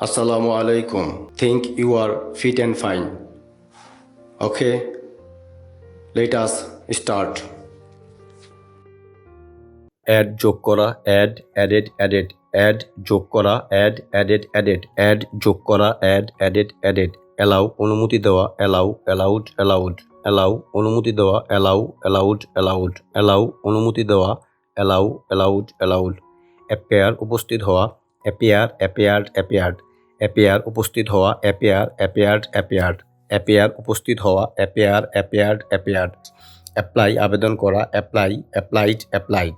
Assalamu alaikum. Think you are fit and fine. Okay, let us start. Add যোগ করা, add, added, added, add যোগ করা, add, added, added, add যোগ করা, add, added, added, allow অনুমতি দেওয়া, allow, allowed, allowed, allow অনুমতি দেওয়া, অ্যালাউ, অ্যালাউড, অ্যালাউড, অ্যালাউ অনুমতি দেওয়া, অ্যালাউ, অ্যালাউড, অ্যালাউড, অ্যাপেয়ার উপস্থিত হওয়া, অ্যাপিয়ার, অ্যাপিয়ার্ড, অ্যাপিয়ার্ড, অ্যাপিয়ার উপস্থিত হওয়া, অ্যাপিয়ার, অ্যাপিয়ার্ড, অ্যাপিয়ার্ড, অ্যাপিয়ার উপস্থিত হওয়া, অ্যাপিয়ার, অ্যাপিয়ার্ড, অ্যাপিয়ার্ড, অ্যাপ্লাই আবেদন করা, অ্যাপ্লাই, অ্যাপ্লাইড, অ্যাপ্লাইড,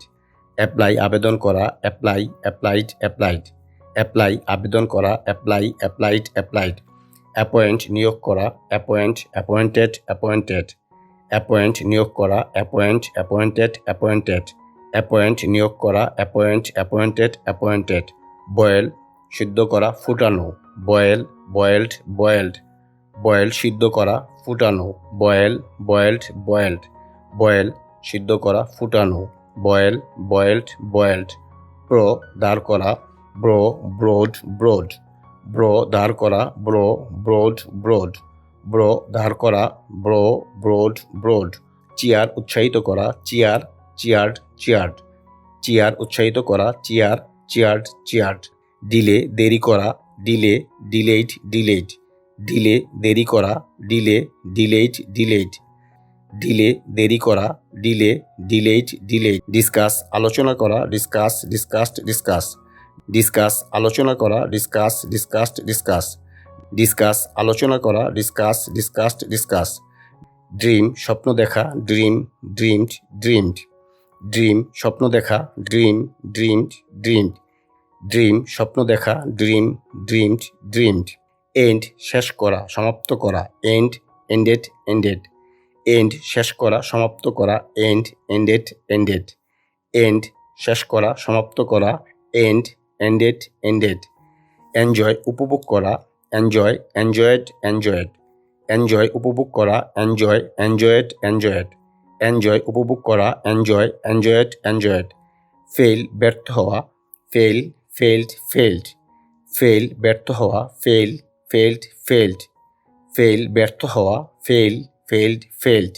অ্যাপ্লাই আবেদন করা, অ্যাপ্লাই, অ্যাপ্লাইড, অ্যাপ্লাইড, অ্যাপ্লাই আবেদন করা, অ্যাপ্লাই, অ্যাপ্লাইড, অ্যাপ্লাইড, অ্যাপয়েন্ট নিয়োগ করা, অ্যাপয়েন্ট, অ্যাপয়েন্টেড, অ্যাপয়েন্টেড, অ্যাপয়েন্ট নিয়োগ করা, অ্যাপয়েন্ট, অ্যাপয়েন্টেড, অ্যাপয়েন্টেড, অ্যাপয়েন্ট নিয়োগ করা, অ্যাপয়েন্ট, অ্যাপয়েন্টেড, অ্যাপয়েন্টেড, বয়েল সিদ্ধ করা, ফুটানো, বয়েল, বয়েলড, বয়েলড, বয়েল সিদ্ধ করা, ফুটানো, বয়েল, বয়েলড, বয়েলড, বয়েল সিদ্ধ করা, ফুটানো, বয়েল, বয়েলড, বয়েলড, ব্রো দাঁড় করা, ব্রো, ব্রোড, ব্রোড, ব্রো দাঁড় করা, ব্রো, ব্রোড, ব্রোড, ব্রো দাঁড় করা, ব্রো, ব্রোড, ব্রোড, চেয়ার উৎসাহিত করা, চেয়ার, চেয়ার্ড, চেয়ার্ড, চেয়ার উৎসাহিত করা, চেয়ার, চেয়ার্ড, চেয়ার্ড, ডিলে দেরি করা, ডিলে, ডিলেইড, ডিলেইড, ডিলে দেরি করা, ডিলে, ডিলেইড, ডিলেইড, ডিলে দেরি করা, ডিলে, ডিলেইড, ডিলেইড, ডিসকাস আলোচনা করা, ডিসকাস, ডিসকাসড, ডিসকাস, ডিসকাস আলোচনা করা, ডিসকাস, ডিসকাসড, ডিসকাস, ডিসকাস আলোচনা করা, ডিসকাস, ডিসকাসড, ডিসকাস, ড্রিম স্বপ্ন দেখা, ড্রিম, ড্রিমড, ড্রিমড, ড্রিম স্বপ্ন দেখা, ড্রিম, ড্রিমড, ড্রিমড, ড্রিম স্বপ্ন দেখা, ড্রিম, ড্রিমড, ড্রিমড, এন্ড শেষ করা, সমাপ্ত করা, এন্ড, এন্ডেড, এন্ডেড, এন্ড শেষ করা, সমাপ্ত করা, এন্ড, এন্ডেড, এন্ডেড, এন্ড শেষ করা, সমাপ্ত করা, এন্ড, এন্ডেড, এন্ডেড, এনজয় উপভোগ করা, এনজয়, এনজয়েড, এনজয়েড, এনজয় উপভোগ করা, এনজয়, এনজয়েড, এনজয়েড, এনজয় উপভোগ করা, এনজয়, এনজয়েড, এনজয়েড, ফেল ব্যর্থ হওয়া, ফেল, ফেলড, ফেলড, ফেল ব্যর্থ হওয়া, ফেল, ফেলড, ফেলড, ফেল ব্যর্থ হওয়া, ফেল, ফেলড, ফেলড,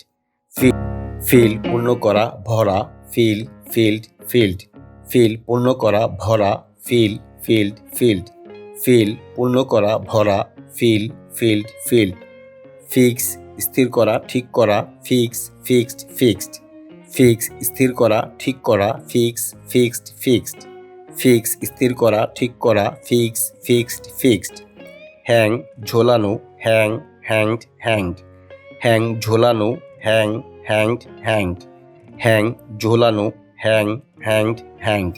ফিল পূর্ণ করা, ভরা, ফিল, ফিল্ড, ফিল্ড, ফিল পূর্ণ করা, ভরা, ফিল, ফিল্ড, ফিল্ড, ফিল পূর্ণ করা, ভরা, ফিল, ফিল্ড, ফিল্ড, ফিক্স স্থির করা, ঠিক করা, ফিক্স, ফিক্সড, ফিক্সড, ফিক্স স্থির করা, ঠিক করা, ফিক্স, ফিক্সড, ফিক্সড, ফিক্স স্থির করা, ঠিক করা, ফিক্স, ফিক্সড, ফিক্সড, হ্যাং ঝোলানো, হ্যাং, হ্যাংড, হ্যাংড, হ্যাং ঝোলানো, হ্যাং, হ্যাংড, হ্যাংড, হ্যাং ঝোলানো, হ্যাং, হ্যাংড, হ্যাংড,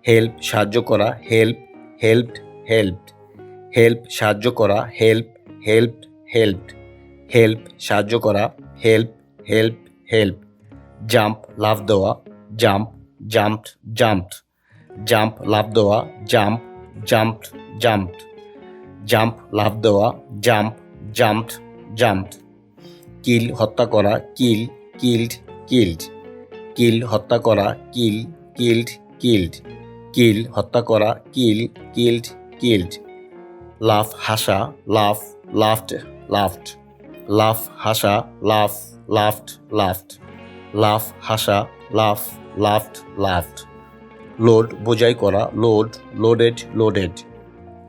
হেল্প সাহায্য করা, হেল্প, হেল্পড, হেল্পড, হেল্প সাহায্য করা, হেল্প, হেল্পড, হেল্পড, হেল্প সাহায্য করা, হেল্প, হেল্প, হেল্প, জাম্প লাফ দেওয়া, জাম্প, জাম্পড, জাম্পড, জাম্প লাফ দেওয়া, জাম্প, জাম্পড, জাম্পড, জাম্প লাফ দেওয়া, জাম্প, জাম্পড, জাম্পড, কিল হত্যা করা, কিল, কিল্ড, কিল্ড, কিল হত্যা করা, কিল, কিল্ড, কিল্ড, কিল হত্যা করা, কিল, কিল্ড, কিল্ড, লাফ হাসা, লাফ, লাফড, লাফড, লাফ হাসা, লাফ, লাফড, লাফড, লাফ হাসা, লাফ, লাফড, লাফড, লোড বোঝাই করা, লোড, লোডেড, লোডেড,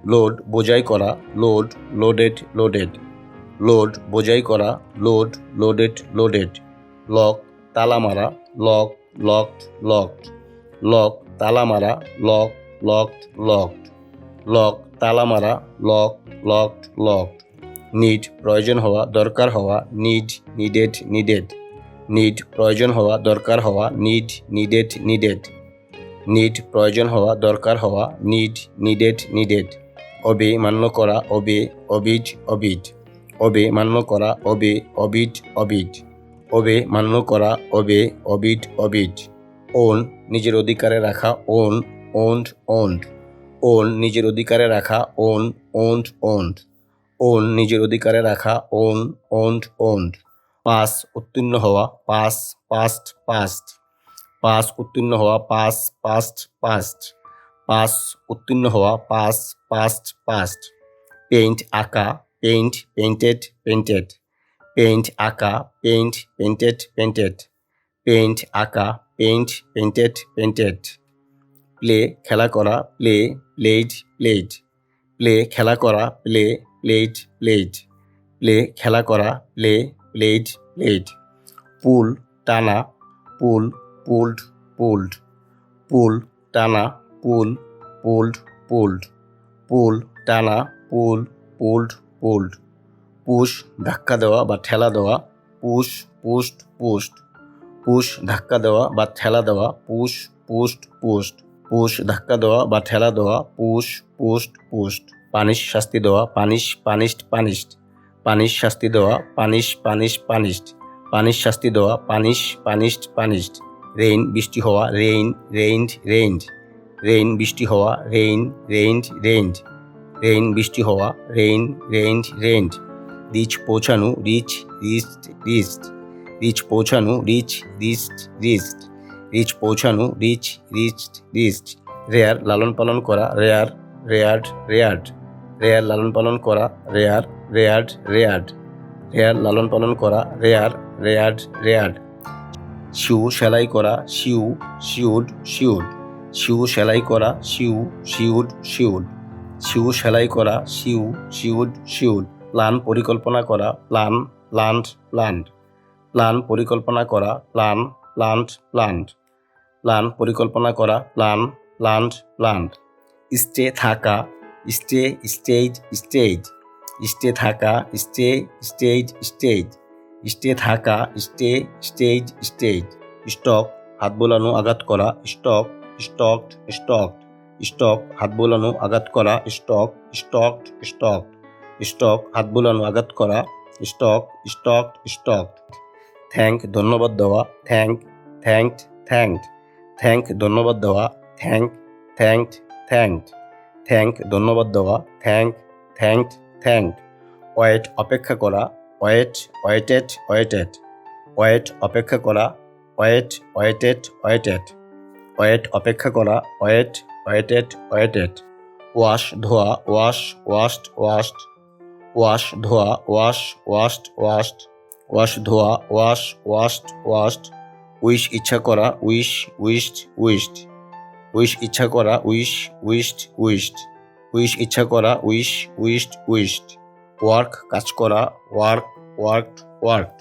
লোড বোঝাই করা, লোড, লোডেড, লোডেড, লোড বোঝাই করা, লোড, লোডেড, লোডেড, লক তালা মারা, লক, লকড, লকড, লক তালা মারা, লক, লকড, লকড, লক তালা মারা, লক, লকড, লকড, নিড প্রয়োজন হওয়া, দরকার হওয়া, নিড, নিডেড, নিডেড, নিড প্রয়োজন হওয়া, দরকার হওয়া, নিড, নিডেড, নিডেড, নিড প্রয়োজন হওয়া, দরকার হওয়া, নিড, নিডেড, নিডেড, অবে মান্য করা, অবে, অবিজ, অবিড, অবে মান্য করা, অবে, অবিড, অবিড, অবে মান্য করা, অবে, অবিড, অবিড, ওন নিজের অধিকারে রাখা, ওন, ওন্ড, ওন্ড, ওন নিজের অধিকারে রাখা, ওন, ওন্ড, ওন্ড, ওন নিজের অধিকারে রাখা, ওন, ওন্ড, ওন্ড, পাস উত্তীর্ণ হওয়া, পাস, পাস্ট, পাস্ট, পাস উত্তীর্ণ হওয়া, পাস, পাস্ট, পাস্ট, পাস উত্তীর্ণ হওয়া, পাস, past, past. Paint, আঁকা, paint, painted, painted. Paint, আঁকা, paint, painted, painted. Paint, আঁকা, paint, painted, painted. Play, খেলা করা, play, played, played. Play, খেলা করা, play, played, played. Play, খেলা করা, play, played, played. Pull, টানা, pull, pulled, pulled. Pull, টানা, pull, pulled, pulled. Pull, টানা, pull, pulled, pulled. Push, ধাক্কা দেওয়া বা ঠেলা দেওয়া, push, pushed, pushed. Push, ধাক্কা দেওয়া বা ঠেলা দেওয়া, push, pushed, pushed. Push, ধাক্কা দেওয়া বা ঠেলা দেওয়া, push, pushed, pushed. Punish, শাস্তি দেওয়া, punish, punished, punished. Punish, শাস্তি দেওয়া, punish, punish, punished. Punish, শাস্তি দেওয়া, punish, punished, punished. Rain, বৃষ্টি হওয়া, rain, rained, rained. Rain, বৃষ্টি হওয়া, rain, rained, rained. Rain, বৃষ্টি হওয়া, rain, rained, rained. Reach, পৌঁছানো, reach, reached, reached. Reach, পৌঁছানো, reach, reached, reached. Reach, পৌঁছানো, reach, reached, reached. Rare, লালন পালন করা, rare, reared, reared. Rare, লালন পালন করা, rare, reared, reared. Rare, লালন পালন করা, rare, reared, reared. Shoe, সেলাই করা, shoe, sewed, sewed. Shoe, সেলাই করা, shoe, sewed, sewed. Shoe, সেলাই করা, shoe, sewed, sewed. Plan, পরিকল্পনা করা, plan, planned, planned. Plan, পরিকল্পনা করা, plan, planned, planned. Plan, পরিকল্পনা করা, plan, planned, planned. Stay, থাকা, stay, stayed, stayed. Stay, থাকা, stay, stayed, stayed. Stay, থাকা, stay, stayed, stayed. Stock, হাত বোলানো, আঘাত করা, stock, stocked, stocked. Stock, হাত বোলানো, আঘাত করা, stock, stocked, stocked. Stock, হাত বোলানো, আঘাত করা, stock, stocked, stocked. Thank, ধন্যবাদ দেওয়া, thank, thanked, thanked. Thank, ধন্যবাদ দেওয়া, thank, thanked, thanked. Thank, ধন্যবাদ দেওয়া, thank, thanked, thanked. Wait, অপেক্ষা করা, wait, waited, waited. Wait, অপেক্ষা করা, wait, waited, waited. Wait, অপেক্ষা করা, wait, waited, waited. Wash, ধোয়া, wash, washed, washed. Wash, ধোয়া, wash, washed, washed. Wash, ধোয়া, wash, washed, washed. Wish, ইচ্ছা করা, wish, wished, wished. Wish, ইচ্ছা করা, wish, wished, wished. Wish, ইচ্ছা করা, wish, wished, wished. Work, কাজ করা, work, worked, worked.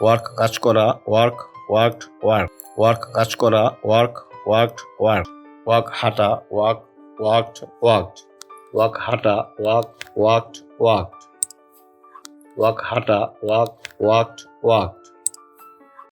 Work, কাজ করা, work, worked, work. Work, কাজ করা, work, worked, work. Work, হাঁটা, walk, walked, walked. Walk, হাঁটা, walk, walked, walked. Walk, হাঁটা, walk, walked, walked.